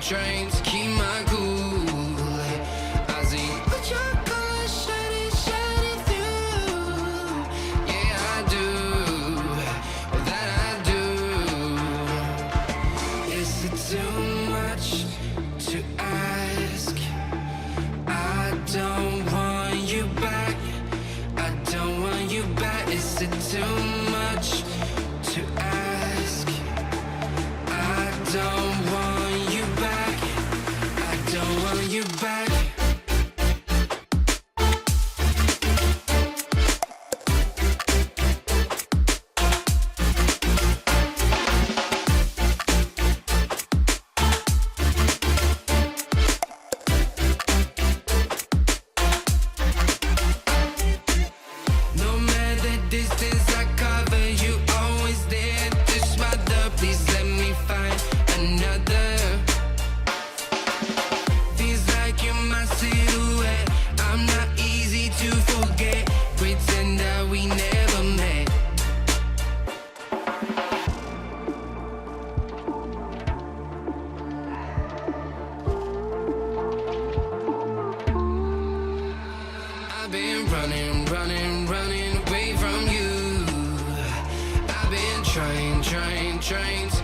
trying to keep my cool. I see what your colors shining through. Yeah, I do, that I do. Is it too much to ask? I don't want you back. I don't want you back. Is it too much to ask? I don't want you back. I don't want you back. No matter distance I cover, you always there. Just mother, please let me find another. Feels like you're my silhouette. I'm not easy to forget. Pretend that we never met. I've been running away from you. I've been trying to